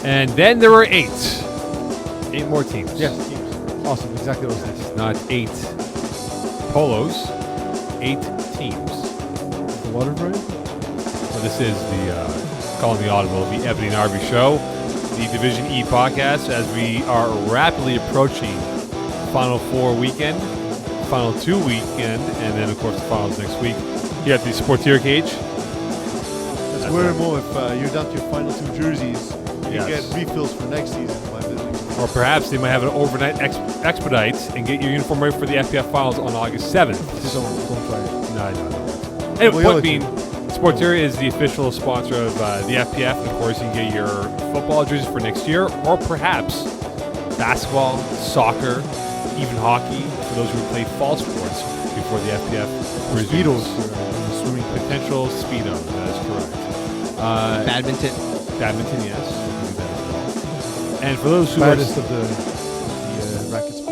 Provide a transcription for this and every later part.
And then there were 8. 8 more teams. Yes, teams. Awesome. Exactly what I was saying. Not 8 polos, 8 teams. The water parade? So this is the calling the Audible, the Ebony and Arby Show, the Division E podcast, as we are rapidly approaching Final 4 weekend, Final 2 weekend, and then of course the finals next week. You have the Sportier Cage. That's where, Mo, if you're down to your final 2 jerseys, you can get refills for next season by visiting. Or perhaps they might have an overnight expedite and get your uniform ready for the FPF finals on August 7th. Just don't try it. No. Anyway, point being, Sportier is the official sponsor of the FPF. And of course, you can get your football jerseys for next year, or perhaps basketball, soccer, even hockey, for those who play fall sports before the FPF. Speedos. Swimming potential Speedo, that is correct. Badminton, yes. We can do that as well. And for those who Baddest of the racket sports.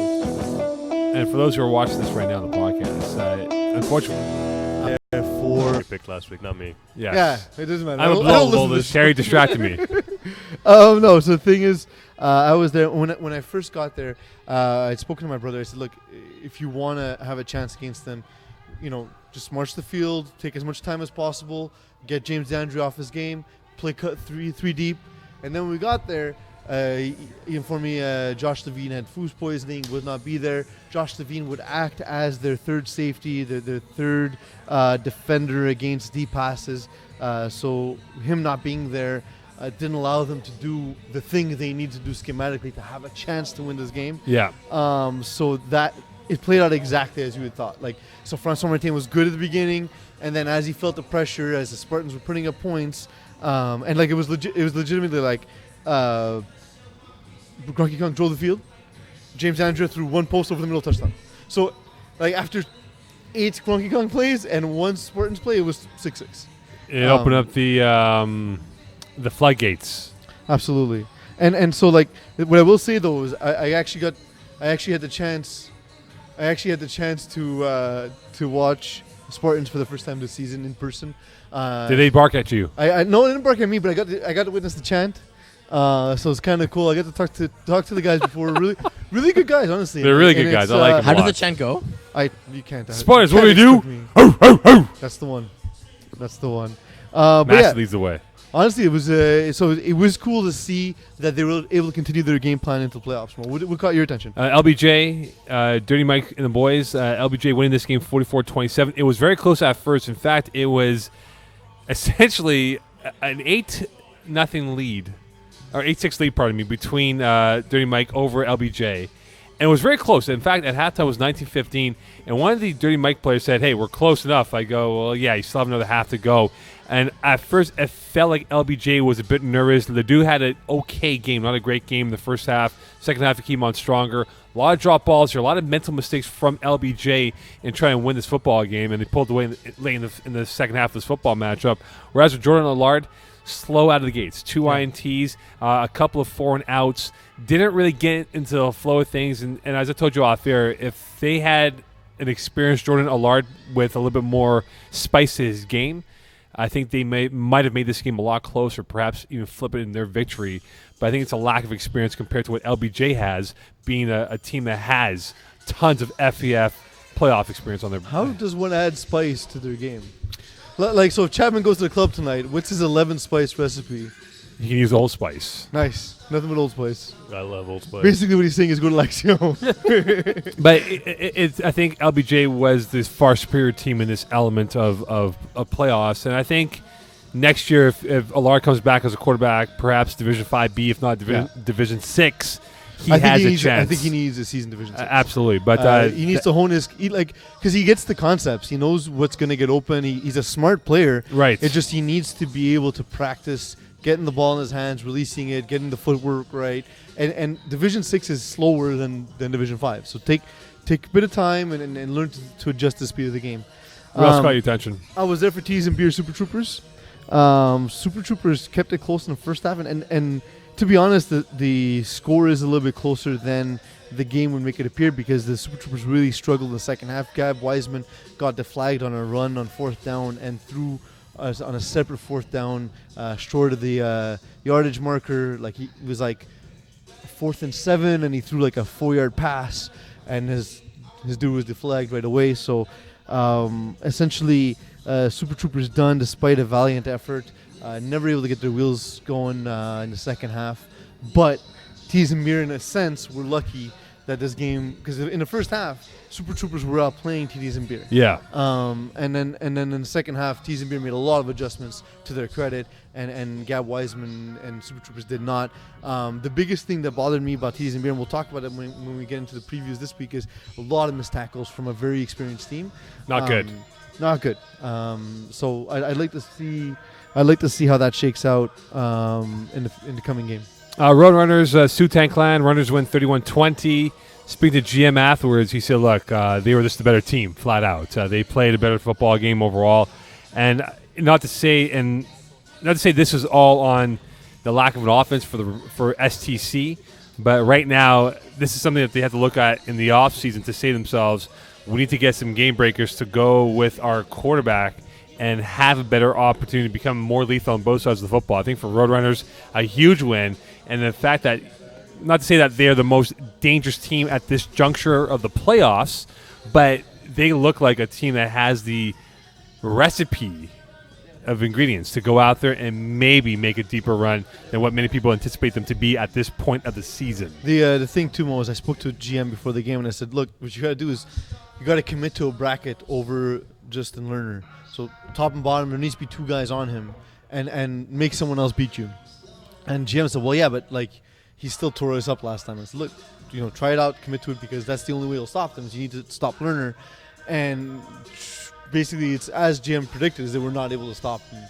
And for those who are watching this right now on the podcast, unfortunately, You picked last week, not me. yes. Yeah, it doesn't matter. I'm a blow this. Terry distracted me. No, so the thing is, I was there when I first got there. I'd spoken to my brother. I said, look, if you want to have a chance against them, just march the field, take as much time as possible, get James DeAndre off his game, play cut three deep. And then when we got there, he informed me Josh Levine had food poisoning, would not be there. Josh Levine would act as their third safety, their third defender against deep passes. So him not being there didn't allow them to do the thing they need to do schematically to have a chance to win this game. Yeah. So that it played out exactly as you had thought. So Francois Martin was good at the beginning, and then as he felt the pressure, as the Spartans were putting up points, and it was legitimately Gronky Kong drove the field. James Andrew threw one post over the middle touchdown. So, after 8 Gronky Kong plays and 1 Spartans play, it was 6-6. It opened up the floodgates. Absolutely, and so what I will say though is I actually had the chance to watch Spartans for the first time this season in person. Did they bark at you? No, they didn't bark at me, but I got to witness the chant. So it's kind of cool. I got to talk to the guys before. Really good guys, honestly. They're really good guys. I like them. How does the chant go? You can't. Spartans, what do we do? That's the one. Master leads the way. Honestly, it was cool to see that they were able to continue their game plan into playoffs. What caught your attention? LBJ, Dirty Mike and the boys. LBJ winning this game 44-27. It was very close at first. In fact, it was essentially an 8-0 lead. Or 8-6 lead, pardon me, between Dirty Mike over LBJ. And it was very close. In fact, at halftime it was 19-15. And one of the Dirty Mike players said, hey, we're close enough. I go, well, yeah, you still have another half to go. And at first, it felt like LBJ was a bit nervous. The dude had an okay game, not a great game in the first half. Second half, he came on stronger. A lot of drop balls here, a lot of mental mistakes from LBJ in trying to win this football game. And they pulled away late in the second half of this football matchup. Whereas with Jordan Allard, slow out of the gates. 2 INTs, a couple of 4 and outs. Didn't really get into the flow of things. And as I told you off air, if they had an experienced Jordan Allard with a little bit more spice to his game, I think they might have made this game a lot closer, perhaps even flip it in their victory. But I think it's a lack of experience compared to what LBJ has, being a team that has tons of FEF playoff experience on their. How does one add spice to their game? So if Chapman goes to the club tonight, what's his 11 spice recipe? You can use Old Spice. Nice. Nothing but Old Spice. I love Old Spice. Basically what he's saying is go to Lexio. But I think LBJ was this far superior team in this element of playoffs. And I think next year, if Allard comes back as a quarterback, perhaps Division 5B, if not Division 6, he has a chance. I think he needs a season Division 6. Absolutely. But he needs to hone his because he gets the concepts. He knows what's going to get open. He's a smart player. Right. It's just he needs to be able to practice getting the ball in his hands, releasing it, getting the footwork right. And Division 6 is slower than Division 5. So take a bit of time and learn to adjust the speed of the game. What else caught your attention? I was there for Tees and Beer Super Troopers. Super Troopers kept it close in the first half. And to be honest, the score is a little bit closer than the game would make it appear because the Super Troopers really struggled in the second half. Gab Wiseman got deflagged on a run on 4th down and threw on a separate fourth down, short of the yardage marker. Like he was like 4th and 7, and he threw like a 4-yard pass, and his dude was deflagged right away. So essentially, Super Troopers done despite a valiant effort. Never able to get their wheels going in the second half, but Tees and Mir, in a sense, were lucky that this game, because in the first half, Super Troopers were out playing TDs and Beer. Yeah. And then in the second half, TDs and Beer made a lot of adjustments to their credit, and Gab Wiseman and Super Troopers did not. The biggest thing that bothered me about TDs and Beer, and we'll talk about it when we get into the previews this week, is a lot of missed tackles from a very experienced team. Not good. Not good. So I'd like to see how that shakes out in the coming game. Roadrunners, Sioux-Tang Clan, runners win 31-20. Speaking to GM afterwards, he said, look, they were just a better team, flat out. They played a better football game overall. And not to say this is all on the lack of an offense for STC, but right now, this is something that they have to look at in the offseason to say to themselves, we need to get some game breakers to go with our quarterback and have a better opportunity to become more lethal on both sides of the football. I think for Roadrunners, a huge win. And the fact that, not to say that they're the most dangerous team at this juncture of the playoffs, but they look like a team that has the recipe of ingredients to go out there and maybe make a deeper run than what many people anticipate them to be at this point of the season. The thing, too, Mo, is I spoke to GM before the game, and I said, look, what you got to do is you got to commit to a bracket over Justin Lerner. So top and bottom, there needs to be 2 guys on him and make someone else beat you. And GM said, well, yeah, but like he still tore us up last time. I said, look, try it out, commit to it, because that's the only way you'll stop them is you need to stop Lerner. And basically, it's as GM predicted, is they were not able to stop him.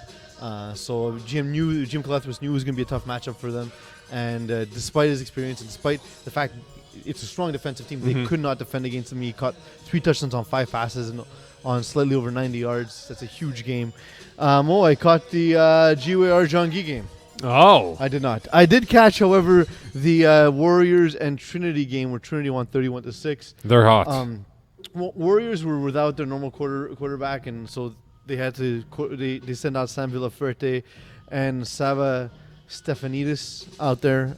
So Jim Calathris knew it was going to be a tough matchup for them. And despite his experience and despite the fact it's a strong defensive team, they could not defend against him. He caught 3 touchdowns on 5 passes and on slightly over 90 yards. That's a huge game. I caught the GWR John Gee game. Oh. I did not. I did catch, however, the Warriors and Trinity game where Trinity won 31-6. They're hot. Warriors were without their normal quarterback, and so they had to they sent out Sam Villaferte and Sava Stefanidis out there.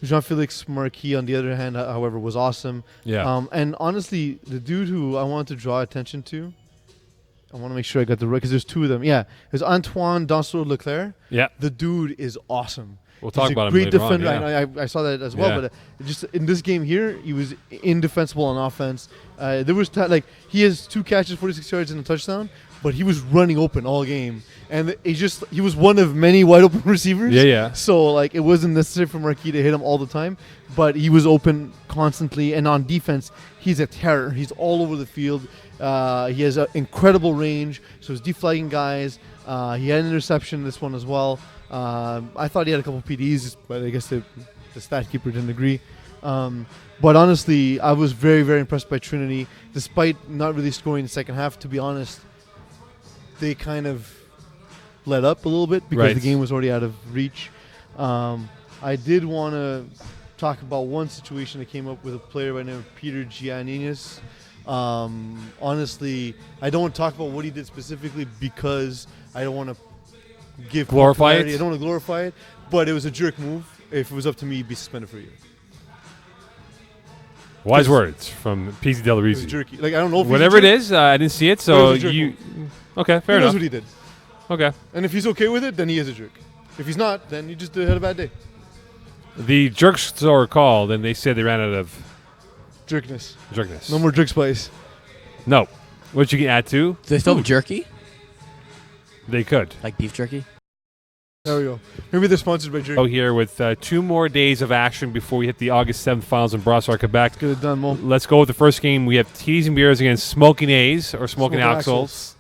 Jean-Felix Marquis, on the other hand, however, was awesome. Yeah. And honestly, the dude who I wanted to draw attention to, I want to make sure I got the right, because there's 2 of them. Yeah, there's Antoine Dansereau-Leclerc. Yeah. The dude is awesome. We'll talk about him great later defender. on. Yeah. I saw that as well. Yeah. But just in this game here, he was indefensible on offense. There was he has 2 catches, 46 yards, and a touchdown, but he was running open all game, and he was one of many wide open receivers. Yeah. So it wasn't necessary for Marquis to hit him all the time, but he was open constantly. And on defense, he's a terror. He's all over the field. He has an incredible range, so he's deflagging guys. He had an interception this one as well. I thought he had a couple PDs, but I guess the stat keeper didn't agree. But honestly, I was very, very impressed by Trinity. Despite not really scoring in the second half, to be honest, they kind of let up a little bit because the game was already out of reach. I did want to talk about one situation that came up with a player by the name of Peter Gianninis. Honestly, I don't want to talk about what he did specifically because I don't want to glorify it. I don't want to glorify it, but it was a jerk move. If it was up to me, he'd be suspended for a year. Wise words from PZ Del It was Rizzi. jerky. I don't know if Whatever it is, I didn't see it, so It was a jerk you. move. Okay, fair He knows enough. what he did. Okay. And if he's okay with it, then he is a jerk. If he's not, then he just had a bad day. The jerks store called, and they said they ran out of Jerkness. jerkness. No more jerk spice. No. What you can add to? Do they still have jerky? They could. Like beef jerky? There we go. Maybe they're sponsored by jerky. Go here with 2 more days of action before we hit the August 7th finals in Brossard, Quebec. Get it done, Mo. Let's go with the first game. We have TDs and Beers against Smoking A's or Smoking Axles.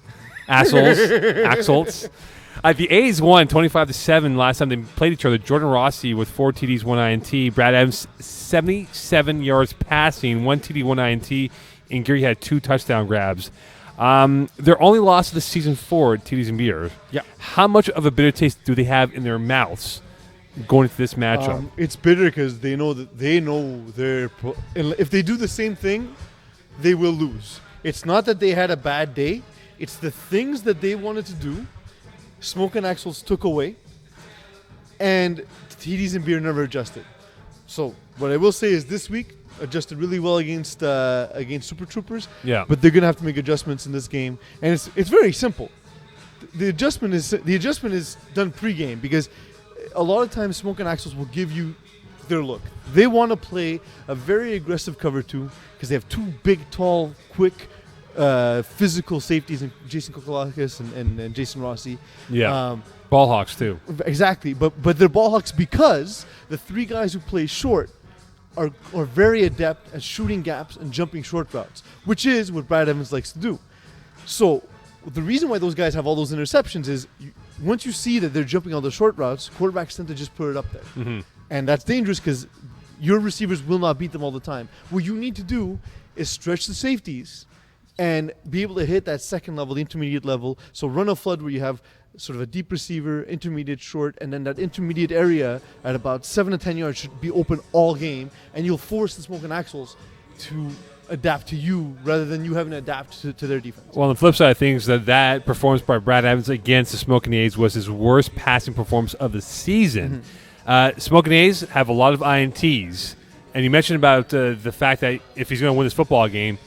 Axles. The A's won 25-7 last time they played each other. Jordan Rossi with 4 TDs, 1 INT. Brad Evans, 77 yards passing, 1 TD, 1 INT. And Geary had 2 touchdown grabs. Their only loss of the season for TDs and Beers. Yeah. How much of a bitter taste do they have in their mouths going into this matchup? It's bitter because they know if they do the same thing, they will lose. It's not that they had a bad day. It's the things that they wanted to do, Smoke and Axles took away, and TDs and Beer never adjusted. So what I will say is this week adjusted really well against Super Troopers. Yeah. But they're gonna have to make adjustments in this game, and it's very simple. The adjustment is done pre-game because a lot of times Smoke and Axles will give you their look. They want to play a very aggressive cover 2 because they have 2 big, tall, quick, physical safeties in Jason Kokolakis and Jason Rossi. Yeah. Ball hawks too. Exactly, but they're ball hawks because the 3 guys who play short are very adept at shooting gaps and jumping short routes, which is what Brad Evans likes to do. So the reason why those guys have all those interceptions is once you see that they're jumping all the short routes, quarterbacks tend to just put it up there. Mm-hmm. And that's dangerous because your receivers will not beat them all the time. What you need to do is stretch the safeties and be able to hit that second level, the intermediate level. So run a flood where you have sort of a deep receiver, intermediate, short, and then that intermediate area at about 7 to 10 yards should be open all game, and you'll force the Smoke and Axles to adapt to you rather than you having to adapt to their defense. Well, on the flip side of things, that performance by Brad Evans against the Smoking A's was his worst passing performance of the season. Smoking A's have a lot of INTs, and you mentioned about the fact that if he's going to win this football game,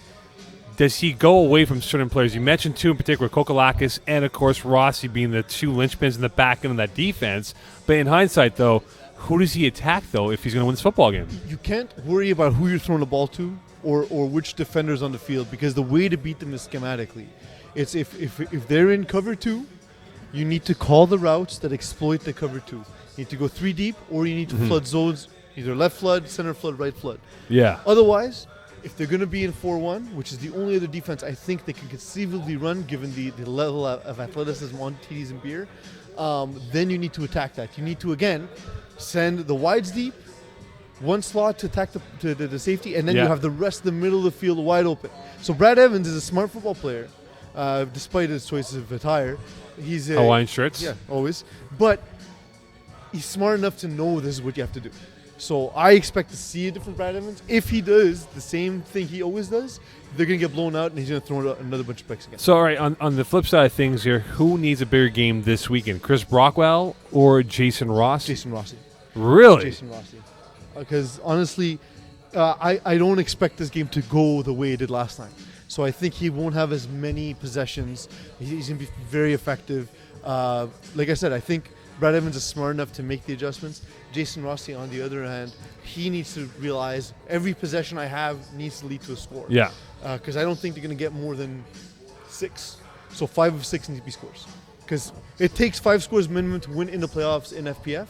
does he go away from certain players? You mentioned 2 in particular, Kokolakis and, of course, Rossi being the 2 linchpins in the back end of that defense. But in hindsight, though, who does he attack, though, if he's going to win this football game? You can't worry about who you're throwing the ball to or which defender's on the field because the way to beat them is schematically. It's if they're in cover 2, you need to call the routes that exploit the cover 2. You need to go 3 deep or you need to flood zones, either left flood, center flood, right flood. Yeah. Otherwise, if they're going to be in 4-1, which is the only other defense I think they can conceivably run given the level of athleticism on TDs and Beer, then you need to attack that. You need to, again, send the wides deep, 1 slot to attack the safety, and then you have the rest of the middle of the field wide open. So Brad Evans is a smart football player, despite his choices of attire. He's Hawaiian shirts? Yeah, always. But he's smart enough to know this is what you have to do. So I expect to see a different Brad Evans. If he does the same thing he always does, they're going to get blown out, and he's going to throw another bunch of picks again. So, all right, on the flip side of things here, who needs a bigger game this weekend, Chris Brockwell or Jason Rossi? Jason Rossi. Really? Jason Rossi. Because, honestly, I don't expect this game to go the way it did last time. So I think he won't have as many possessions. He's going to be very effective. Like I said, I think Brad Evans is smart enough to make the adjustments. Jason Rossi, on the other hand, he needs to realize every possession I have needs to lead to a score. Yeah. Because I don't think they're going to get more than 6. So 5 of 6 need to be scores. Because it takes 5 scores minimum to win in the playoffs in FPF.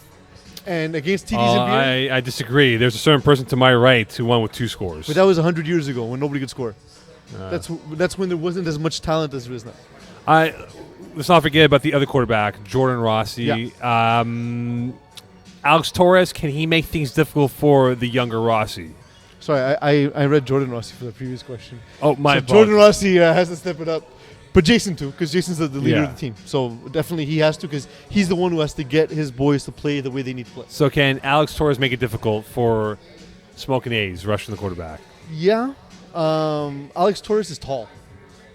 And against TDs and Beer. I disagree. There's a certain person to my right who won with 2 scores. But that was 100 years ago when nobody could score. That's when there wasn't as much talent as there is now. Let's not forget about the other quarterback, Jordan Rossi. Yeah. Alex Torres, can he make things difficult for the younger Rossi? Sorry, I read Jordan Rossi for the previous question. Oh, my so Jordan Rossi has to step it up. But Jason too, because Jason's the leader of the team. So definitely he has to, because he's the one who has to get his boys to play the way they need to play. So can Alex Torres make it difficult for Smoking A's rushing the quarterback? Yeah. Alex Torres is tall.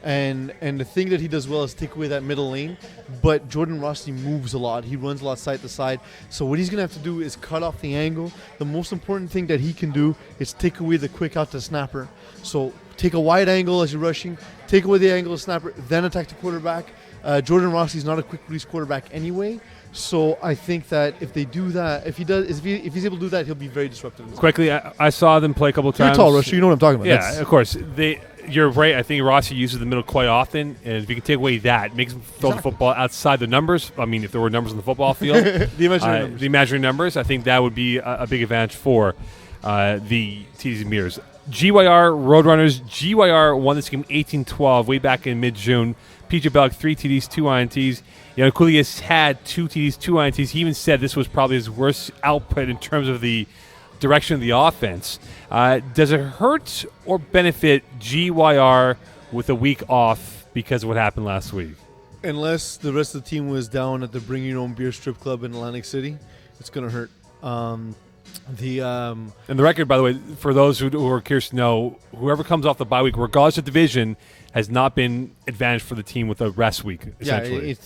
And the thing that he does well is take away that middle lane. But Jordan Rossi moves a lot. He runs a lot side to side. So what he's going to have to do is cut off the angle. The most important thing that he can do is take away the quick out to snapper. So take a wide angle as you're rushing, take away the angle of snapper, then attack the quarterback. Jordan Rossi's not a quick release quarterback anyway. So I think that if they do that, if he's able to do that, he'll be very disruptive. Quickly, I saw them play a couple times. You're tall, Rusher. You know what I'm talking about. Yeah, of course. You're right. I think Rossi uses the middle quite often, and if you can take away that, it makes him throw the football outside the numbers. I mean, if there were numbers on the football field, the imaginary numbers, I think that would be a big advantage for the TDs and Beers. GYR Roadrunners. GYR won this game 18-12 way back in mid-June. PJ Belk, 3 TDs, 2 INTs. Yanukulias had 2 TDs, 2 INTs. He even said this was probably his worst output in terms of the direction of the offense. Does it hurt or benefit GYR with a week off because of what happened last week? Unless the rest of the team was down at the Bring Your Own Beer strip club in Atlantic City, it's going to hurt. And the record, by the way, for those who are curious to know, whoever comes off the bye week, regardless of division, has not been advantaged for the team with a rest week, essentially.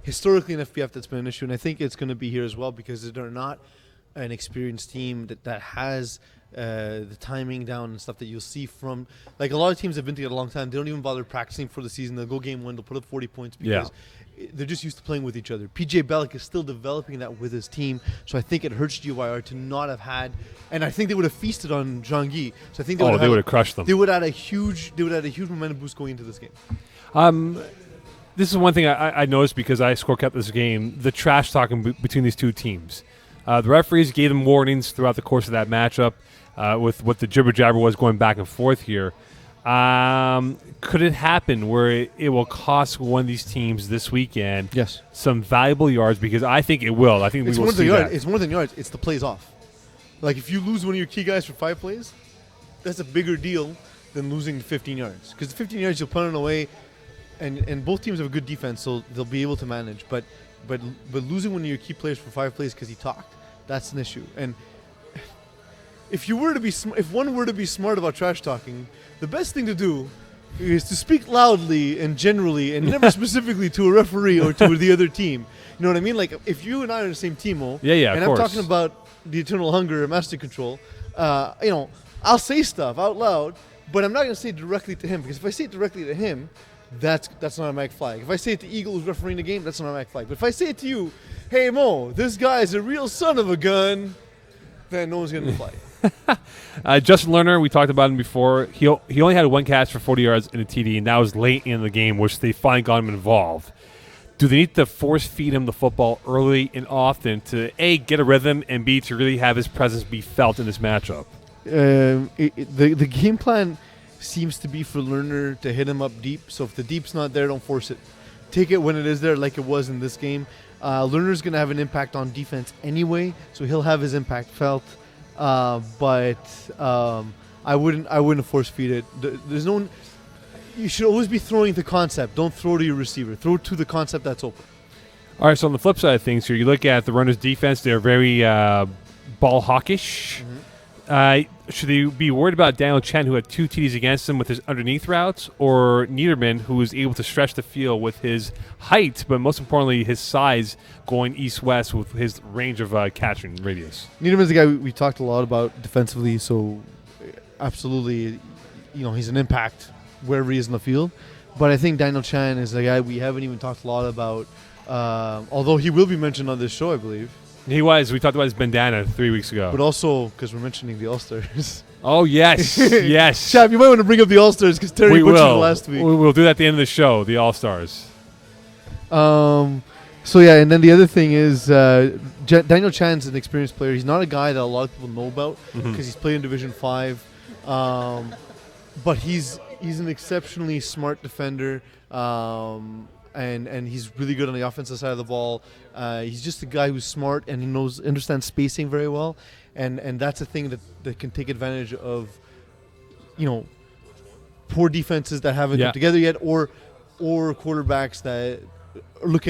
Historically in FPF, that's been an issue, and I think it's going to be here as well because they're not an experienced team that has the timing down and stuff that you'll see from, like, a lot of teams have been together a long time. They don't even bother practicing for the season. They'll go game one, they'll put up 40 points because they're just used to playing with each other. PJ Bellick is still developing that with his team, so I think it hurts GYR to not have had, and I think they would have feasted on Jean-Guy. So I think they would have crushed them. They would have had a huge momentum boost going into this game. This is one thing I noticed because I score kept this game, the trash talking between these two teams. The referees gave them warnings throughout the course of that matchup with what the jibber-jabber was going back and forth here. Could it happen where it will cost one of these teams this weekend some valuable yards? Because I think it will. I think we will see that. It's more than yards. It's the plays off. Like, if you lose one of your key guys for 5 plays, that's a bigger deal than losing 15 yards. Because the 15 yards, you'll punt it away, and both teams have a good defense, so they'll be able to manage. But losing one of your key players for 5 plays because he talked, that's an issue. And if one were to be smart about trash talking, the best thing to do is to speak loudly and generally and never specifically to a referee or to the other team. You know what I mean? Like, if you and I are the same team, and I'm talking about the Eternal Hunger and Master Control, I'll say stuff out loud, but I'm not going to say it directly to him, because if I say it directly to him, that's not a mag flag. If I say it to Eagle who's refereeing the game, that's not a mag flag. But if I say it to you, hey Mo, this guy's a real son of a gun, then no one's going to fly. Justin Lerner, we talked about him before. He only had 1 catch for 40 yards in a TD, and that was late in the game, which they finally got him involved. Do they need to force feed him the football early and often to A, get a rhythm, and B, to really have his presence be felt in this matchup? The game plan seems to be for Lerner to hit him up deep. So if the deep's not there, don't force it. Take it when it is there, like it was in this game. Lerner's going to have an impact on defense anyway, so he'll have his impact felt. But I wouldn't force feed it. There's no. You should always be throwing the concept. Don't throw to your receiver. Throw to the concept that's open. All right. So on the flip side of things, here you look at the runners' defense. They're very ball hawkish. Should they be worried about Daniel Chen, who had 2 TDs against him with his underneath routes, or Niederman, who was able to stretch the field with his height, but most importantly, his size going east-west with his range of catching radius? Niederman's the guy we talked a lot about defensively, so absolutely, he's an impact wherever he is in the field. But I think Daniel Chen is the guy we haven't even talked a lot about, although he will be mentioned on this show, I believe. He was. We talked about his bandana 3 weeks ago. But also, because we're mentioning the All-Stars. Oh, yes. Yes. Chap, you might want to bring up the All-Stars because Terry butchered it last week. We'll do that at the end of the show, the All-Stars. So, yeah, and then the other thing is Daniel Chan's an experienced player. He's not a guy that a lot of people know about because he's played in Division 5. But he's an exceptionally smart defender. And he's really good on the offensive side of the ball. He's just a guy who's smart and he understands spacing very well, and that's a thing that can take advantage of, poor defenses that haven't come together yet, or quarterbacks that look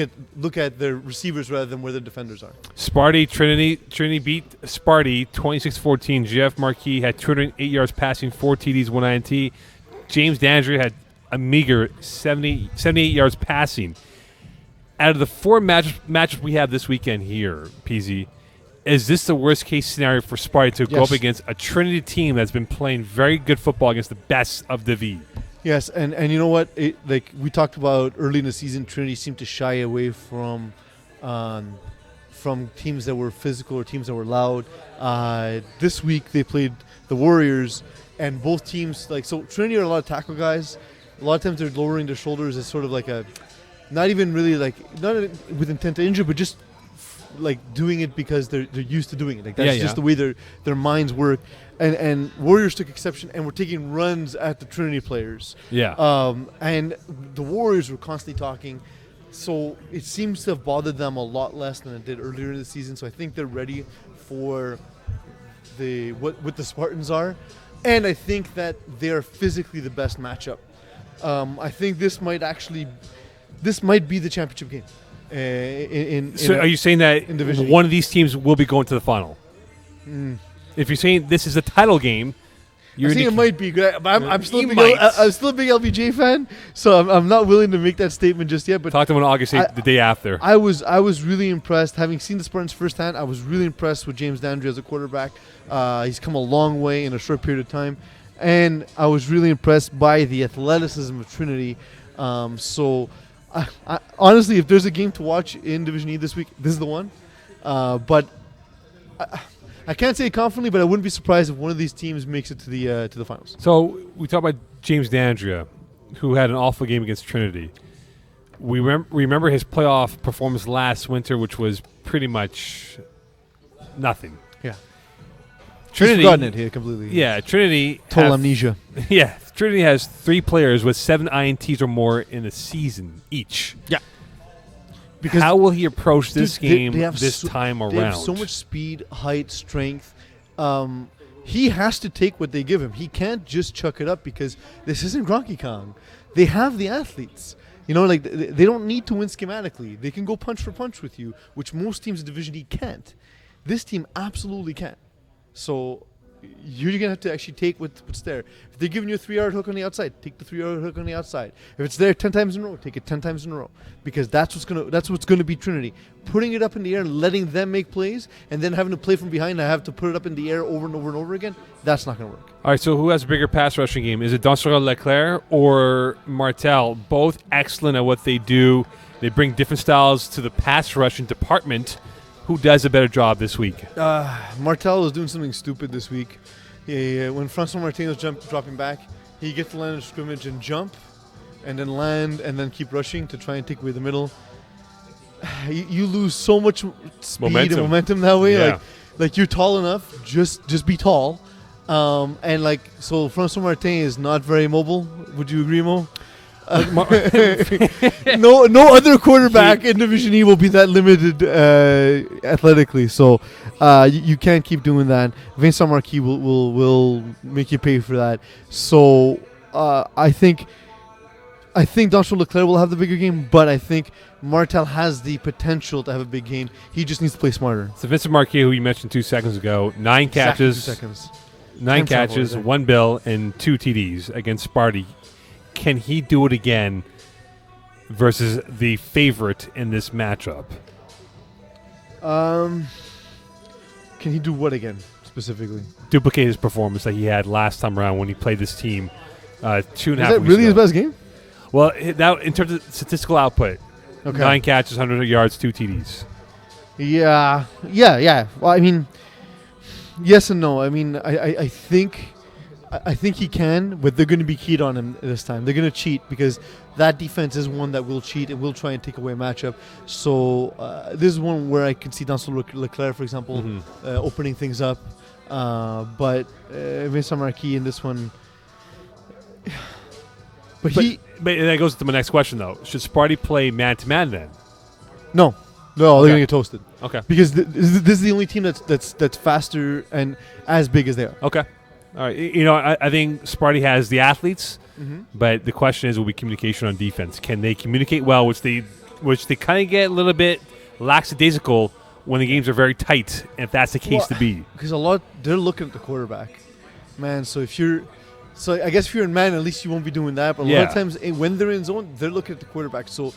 at their receivers rather than where their defenders are. Trinity beat Sparty 26-14. Jeff Marquis had 208 yards passing, 4 TDs, 1 INT. James Dandry had a meager 78 yards passing. Out of the 4 matches we have this weekend here, PZ, is this the worst case scenario for Sparty to go up against a Trinity team that's been playing very good football against the best of the V? Yes, and you know what? Like we talked about early in the season, Trinity seemed to shy away from teams that were physical or teams that were loud. This week they played the Warriors, and both teams Trinity are a lot of tackle guys. A lot of times they're lowering their shoulders as sort of like not with intent to injure, but just doing it because they're used to doing it. That's just the way their minds work. And Warriors took exception and were taking runs at the Trinity players. Yeah. And the Warriors were constantly talking, so it seems to have bothered them a lot less than it did earlier in the season. So I think they're ready for what the Spartans are, and I think that they are physically the best matchup. I think this might be the championship game. So are you saying that one of these teams will be going to the final? If you're saying this is a title game, I think it might be good, but I'm still a big LBJ fan, so I'm not willing to make that statement just yet. But talk to him on August 8th, the day after. I was really impressed, having seen the Spartans firsthand. I was really impressed with James Dandry as a quarterback. He's come a long way in a short period of time, and I was really impressed by the athleticism of Trinity. So, I, honestly, if there's a game to watch in Division E this week, this is the one. But I can't say it confidently, but I wouldn't be surprised if one of these teams makes it to the finals. So we talk about James Dandria, who had an awful game against Trinity. We remember his playoff performance last winter, which was pretty much nothing. Yeah. Trinity, he's forgotten it here completely. Yeah, Trinity. Total amnesia. Yeah, Trinity has 3 players with 7 INTs or more in a season each. Yeah. Because how will he approach this game this time around? They have so much speed, height, strength. He has to take what they give him. He can't just chuck it up because this isn't Gronky Kong. They have the athletes. You know, like they don't need to win schematically. They can go punch for punch with you, which most teams in Division E can't. This team absolutely can. So you're going to have to actually take what's there. If they're giving you a 3-yard hook on the outside, take the 3-yard hook on the outside. If it's there 10 times in a row, take it 10 times in a row. Because that's what's going to be Trinity. Putting it up in the air and letting them make plays, and then having to play from behind and have to put it up in the air over and over and over again, that's not going to work. All right, so who has a bigger pass rushing game? Is it Dansereau Leclerc or Martel? Both excellent at what they do. They bring different styles to the pass rushing department. Who does a better job this week? Martel was doing something stupid this week. When Francois Martin was dropping back, he gets the line of scrimmage and jump, and then land, and then keep rushing to try and take away the middle. You lose so much speed and momentum that way. Yeah. Like you're tall enough, just be tall. And like so, Francois Martin is not very mobile. Would you agree, Mo? No other quarterback in Division E will be that limited athletically. So you can't keep doing that. Vincent Marquis will make you pay for that. So I think Dansereau Leclerc will have the bigger game, but I think Martel has the potential to have a big game. He just needs to play smarter. So Vincent Marquis, who you mentioned 2 seconds ago, 9 catches, exactly 2 seconds. 9 catches, 1 bill, and 2 TDs against Sparty. Can he do it again versus the favorite in this matchup? Can he do what again, specifically? Duplicate his performance that he had last time around when he played this team 2.5 weeks ago. Is that really his best game? Well, that in terms of statistical output, 9 catches, 100 yards, 2 TDs. Yeah. Well, I mean, yes and no. I mean, I think he can, but they're going to be keyed on him this time. They're going to cheat because that defense is one that will cheat and will try and take away a matchup. So this is one where I can see Dansereau Leclerc, for example, opening things up. But Vincent Marquis in this one... But that goes to my next question, though. Should Sparty play man-to-man then? No, they're going to get toasted. Okay. Because this is the only team that's faster and as big as they are. Okay. All right. You know, I think Sparty has the athletes, but the question is, will be communication on defense. Can they communicate well, which they kind of get a little bit lackadaisical when the games are very tight, if that's the case to be. Because they're looking at the quarterback, man. So I guess if you're in man, at least you won't be doing that. But a lot of times when they're in zone, they're looking at the quarterback. So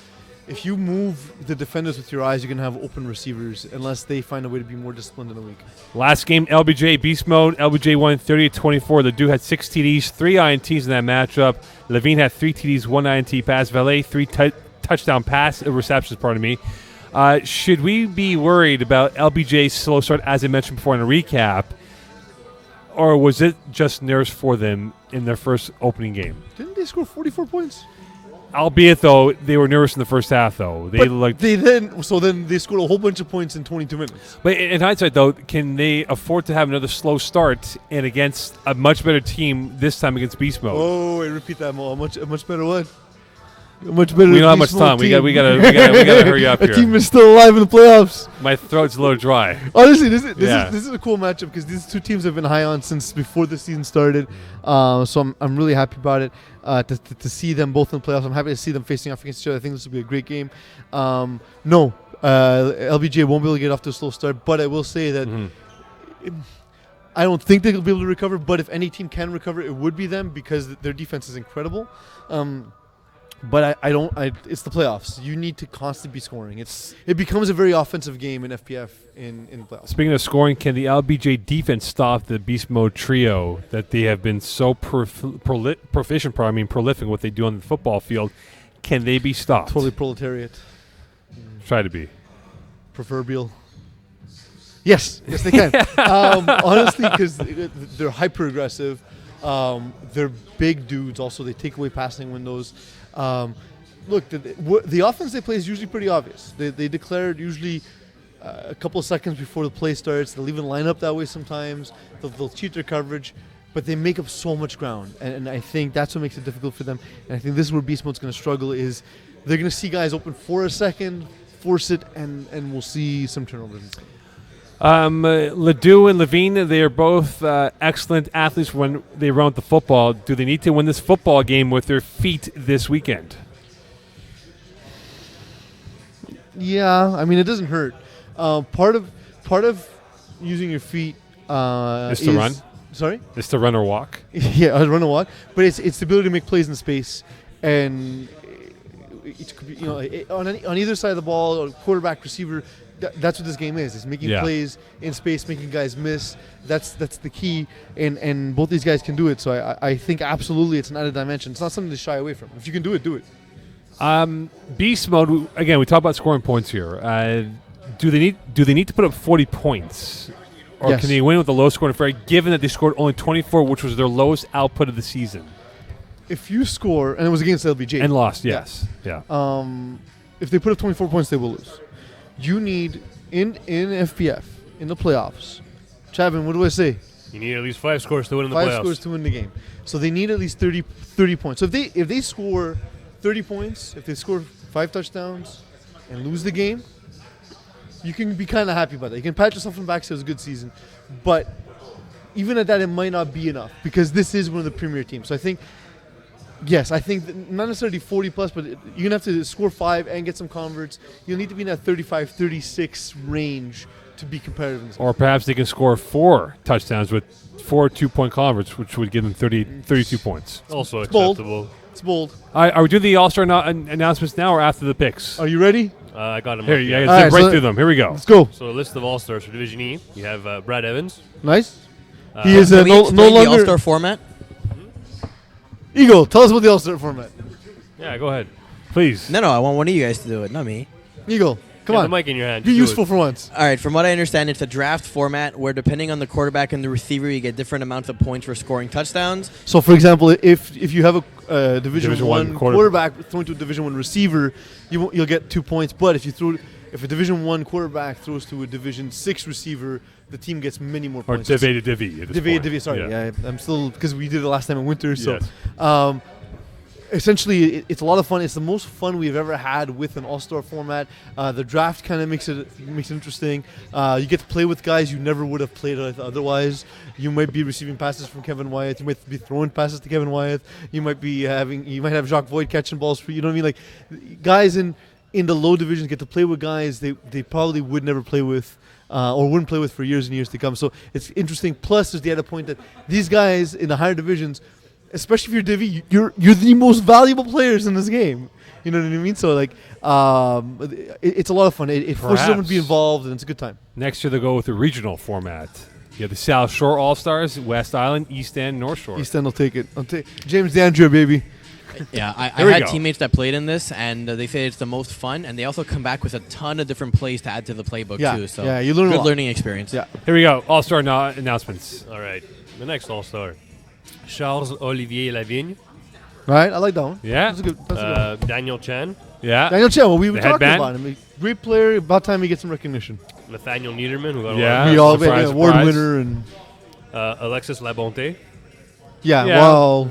if you move the defenders with your eyes, you're going to have open receivers unless they find a way to be more disciplined in the week. Last game, LBJ Beast Mode. LBJ won 30-24. The dude had 6 TDs, 3 INTs in that matchup. Levine had 3 TDs, 1 INT pass. Valet, 3 touchdown pass receptions, pardon me. Should we be worried about LBJ's slow start, as I mentioned before in a recap, or was it just nerves for them in their first opening game? Didn't they score 44 points? Albeit, though, they were nervous in the first half, though. Then they scored a whole bunch of points in 22 minutes. But in hindsight, though, can they afford to have another slow start and against a much better team this time against Beast Mode? Oh, wait, repeat that more. A much better what? A much better. We don't have much time. We gotta hurry up here. The team is still alive in the playoffs. My throat's a little dry. Honestly, this is a cool matchup because these two teams have been high on since before the season started. So I'm really happy about it. To see them both in the playoffs. I'm happy to see them facing off against each other. I think this will be a great game. LBJ won't be able to get off to a slow start, but I will say that I don't think they'll be able to recover, but if any team can recover, it would be them because their defense is incredible. But I don't. It's the playoffs. You need to constantly be scoring. It becomes a very offensive game in FPF in the playoffs. Speaking of scoring, can the LBJ defense stop the beast mode trio that they have been so proficient, prolific what they do on the football field? Can they be stopped? Totally proletariat. Try to be. Proverbial. Yes, they can. Honestly, because they're hyper aggressive. They're big dudes. Also, they take away passing windows. Look, the offense they play is usually pretty obvious. They declare it usually a couple of seconds before the play starts. They'll even line up that way sometimes. They'll cheat their coverage, but they make up so much ground, and I think that's what makes it difficult for them. And I think this is where Beast Mode's going to struggle. Is they're going to see guys open for a second, force it, and we'll see some turnovers. Ledoux and Levine, they are both excellent athletes when they run with the football. Do they need to win this football game with their feet this weekend? Yeah, I mean, it doesn't hurt. Part of using your feet is to run. Sorry, is to run or walk. Yeah, run or walk. But it's the ability to make plays in space, and it could be, on either side of the ball, or quarterback, receiver. That's what this game is. It's making plays in space, making guys miss. That's the key, and both these guys can do it. So I think absolutely it's an added dimension. It's not something to shy away from. If you can do it, do it. Beast mode. Again, we talk about scoring points here. Do they need to put up 40 points, or can they win with a low scoring affair? Given that they scored only 24, which was their lowest output of the season. If you score, and it was against LBJ and lost, yes, yeah. If they put up 24 points, they will lose. You need, in FPF, in the playoffs, Chavin, what do I say? You need at least 5 scores to win in the playoffs. 5 scores to win the game. So they need at least 30 points. So if they score 30 points, if they score 5 touchdowns and lose the game, you can be kind of happy about that. You can pat yourself on the back, say it was a good season. But even at that, it might not be enough because this is one of the premier teams. So I think not necessarily 40 plus, but you're going to have to score 5 and get some converts. You'll need to be in that 35, 36 range to be competitive in this game. Or perhaps they can score 4 touchdowns with 4 2-point converts, which would give them 32 points. Also it's acceptable. Bold. It's bold. Are we doing the All-Star announcements now or after the picks? Are you ready? I got them. Here, zip right through them. Here we go. Let's go. So a list of All-Stars for Division E. You have Brad Evans. Nice. He is no longer the All-Star format. Eagle, tell us about the All-Star format. Yeah, go ahead. Please. No, I want one of you guys to do it, not me. Eagle, come You on. have the mic in your hand. Be Just do useful it. for once. All right, from what I understand, it's a draft format where depending on the quarterback and the receiver, you get different amounts of points for scoring touchdowns. So, for example, if you have a Division One quarterback quarterback thrown to a Division One receiver, you'll get 2 points. But if a Division One quarterback throws to a Division 6 receiver, the team gets many more Or points. divvy to divvy. Divvy. Sorry, yeah. I'm still because we did it last time in winter. So, Yes. essentially, it's a lot of fun. It's the most fun we've ever had with an all-star format. The draft kind of makes it interesting. You get to play with guys you never would have played with otherwise. You might be receiving passes from Kevin Wyeth. You might be throwing passes to Kevin Wyeth. You might have Jacques Voigt catching balls for you. You know what I mean? Like guys in the low divisions get to play with guys they probably would never play with. Or wouldn't play with for years and years to come. So it's interesting. Plus, there's the other point that these guys in the higher divisions, especially if you're Divi, you're the most valuable players in this game. You know what I mean? So like, it's a lot of fun. It forces everyone to be involved, and it's a good time. Next year they'll go with the regional format. You have the South Shore All-Stars, West Island, East End, North Shore. East End will take it. James DeAndrea, baby. Yeah, I we had go. teammates that played in this, and they say it's the most fun, and they also come back with a ton of different plays to add to the playbook, too. So you learn a good lot. learning experience. Yeah. Here we go. All-Star announcements. All right. The next All-Star. Charles Olivier Lavigne. Right? I like that one. Yeah. That's a good one. Daniel Chan. Yeah. Daniel Chen, well, we were The talking headband? about him. Great player. About time he gets some recognition. Nathaniel Niederman, who got Yeah. We all surprise, award surprise. winner and Alexis Labonte. yeah. Yeah. Well,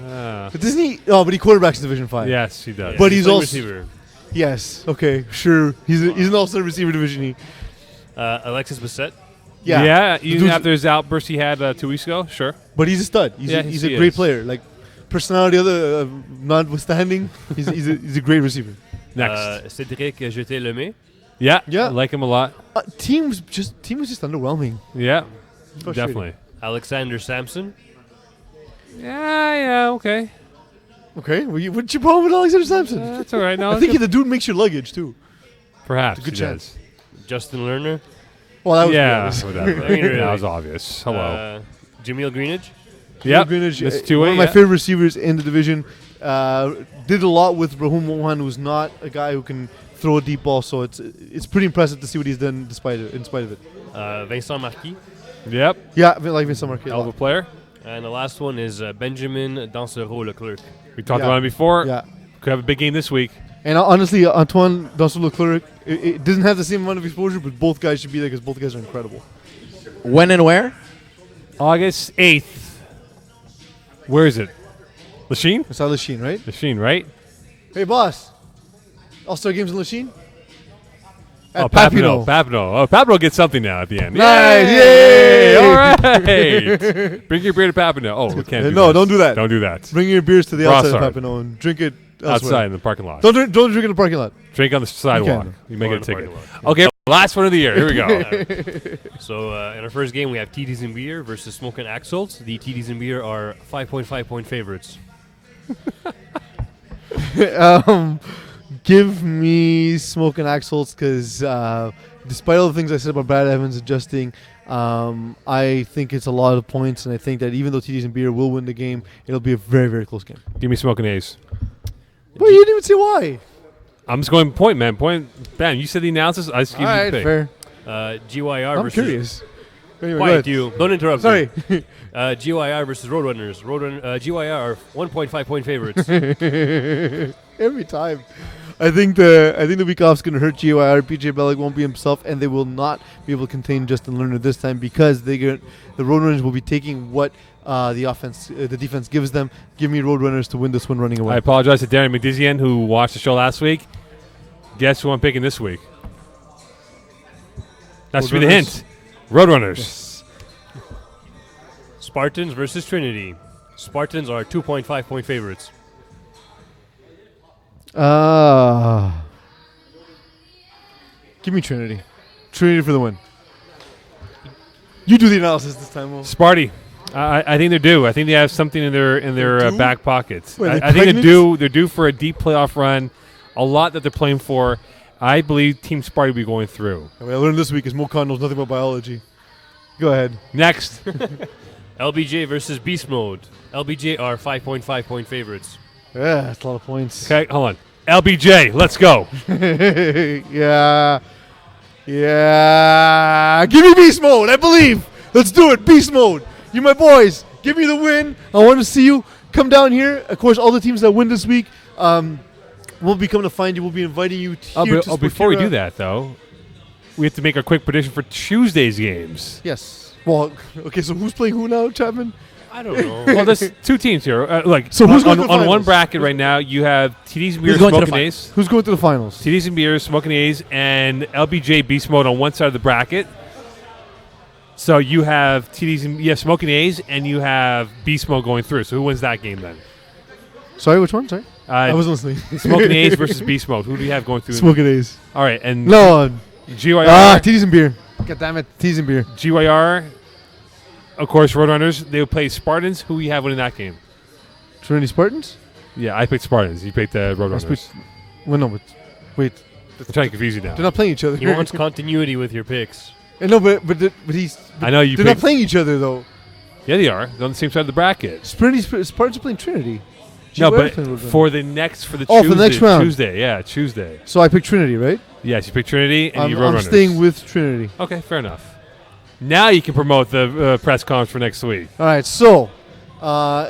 but doesn't he? Oh, but he quarterbacks Division 5. Yes, he does. But he's playing also- receiver. Yes. Okay. Sure. He's an all-star receiver Division E. Alexis Bissett. Yeah. Even Dude's- after his outburst he had 2 weeks ago, sure. But he's a stud. He's Yeah, he's he a great is. player. Like personality, notwithstanding, he's a great receiver. Next. Cédric Jeté-Lemay. Yeah. Yeah. I like him a lot. Team was just underwhelming. Yeah. Frustrating. Definitely. Alexander Samson. Yeah, okay. Okay, what's your problem with Alexander Sampson? That's all right. No, I think the dude makes your luggage too. perhaps It's a good he chance. does. Justin Lerner. Well, that was Yeah, pretty whatever. I mean, really. That was obvious. Hello. Jameel Greenidge. Yep. Greenidge, That's one two-way, of my yeah. favorite receivers in the division. Did a lot with Rahum Mohan, who's not a guy who can throw a deep ball. So it's pretty impressive to see what he's done in spite of it. Vincent Marquis. Yep. Yeah, like Vincent Marquez. Hell of a player. And the last one is Benjamin Dansereau-Leclerc. We talked Yeah. about him before. Yeah. Could have a big game this week. And honestly, Antoine Dansereau-Leclerc, it doesn't have the same amount of exposure, but both guys should be there because both guys are incredible. When and where? August 8th. Where is it? Lachine? It's at Lachine, right? Lachine, right? Hey, boss. All-Star games in Lachine? At Papineau. Oh, Papineau gets something now at the end. Nice. Yay! Yay! All right. Bring your beer to Papineau. Oh, we can't do No, that. don't do that. Don't do that. Bring your beers to the outside of Brossard. Papineau and drink it elsewhere. Outside in the parking lot. Don't drink in the parking lot. Drink on the sidewalk. You make Or it a in the ticket. parking lot. Okay, last one of the year. Here we go. So in our first game, we have TDs and Beer versus Smoke and Axles. The TDs and Beer are 5.5 point favorites. Give me Smoke and Axles because despite all the things I said about Brad Evans adjusting, I think it's a lot of points, and I think that even though TDs and Beer will win the game, it'll be a very, very close game. Give me smoking A's. But you didn't even say why. I'm just going point, man. Point. Bam. You said the analysis. I just give All you right, the pick. fair. GYR I'm versus... curious. Anyway, go Quiet, ahead. you. Don't interrupt Sorry. me. GYR versus Roadrunners. GYR are 1.5 point favorites. Every time. I think the week off's going to hurt GYR. PJ Bellick won't be himself, and they will not be able to contain Justin Lerner this time because the Roadrunners will be taking what the defense gives them. Give me Roadrunners to win this one running away. I apologize to Darren McDizian, who watched the show last week. Guess who I'm picking this week? That should be the Roadrunners. hint. Roadrunners. Yes. Spartans versus Trinity. Spartans are 2.5 point favorites. Give me Trinity. Trinity for the win. You do the analysis this time, Will. Sparty. I think they're due. I think they have something in their They're due? back pockets. Wait, are they I think they're pregnant? due. They're due for a deep playoff run. A lot that they're playing for. I believe Team Sparty will be going through. What I learned this week is Mo Khan knows nothing about biology. Go ahead. Next. LBJ versus Beast Mode. LBJ are 5.5 point favorites. Yeah, that's a lot of points. Okay, hold on. LBJ, let's go. Yeah. Yeah. Give me Beast Mode. I believe. Let's do it. Beast Mode. You my boys. Give me the win. I want to see you. Come down here. Of course, all the teams that win this week will be coming to find you. We'll be inviting you here to Before we Sportura. do that, though, we have to make a quick prediction for Tuesday's games. Yes. Well, okay, so who's playing who now, Chapman? I don't know. Well, there's two teams here. So who's going on to the one finals? bracket right now? You have TDs and Beers, going to the Smoking finals? A's. Who's going to the finals? TDs and Beers, Smoking A's, and LBJ Beast Mode on one side of the bracket. So you have TDs and Smoking A's, and you have Beast Mode going through. So who wins that game then? Sorry, which one? Sorry? I wasn't listening. Smoking A's versus Beast Mode. Who do you have going through? Smoking A's. All right, and No. GYR. Titties and beer. God damn it. Titties and beer. GYR. Of course, Roadrunners. They will play Spartans. Who you have winning that game? Trinity Spartans? Yeah, I picked Spartans. You picked the Roadrunners. Well, no, but wait. I'm trying to confuse you now. They're not playing each other. He wants continuity with your picks. No, but he's. I know you They're not picked. playing each other though. Yeah, they are. They're on the same side of the bracket. Spartans are playing Trinity. No, GYR but playing Roadrunners. for the Tuesday. Oh, for the next round. Tuesday, yeah, Tuesday. So I picked Trinity, right? Yes, you picked Trinity and you I'm Roadrunners. staying with Trinity. Okay, fair enough. Now you can promote the press conference for next week. All right, so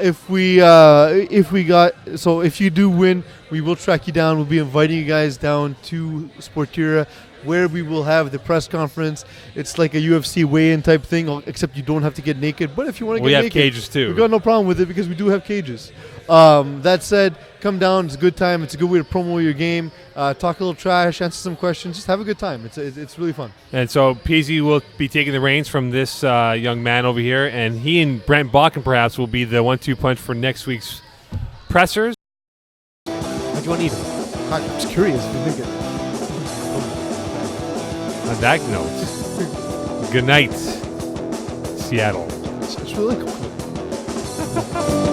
if you do win, we will track you down. We'll be inviting you guys down to Sportura, where we will have the press conference. It's like a UFC weigh-in type thing, except you don't have to get naked. But if you want to We get have naked, cages too. we got no problem with it because we do have cages. That said, come down. It's a good time. It's a good way to promo your game. Talk a little trash, answer some questions. Just have a good time. It's really fun. And so PZ will be taking the reins from this young man over here, and he and Brent Bakken perhaps will be the 1-2 punch for next week's pressers. What do you want to eat? I'm just curious if you think it. On that note, good night. Seattle. It's really cool.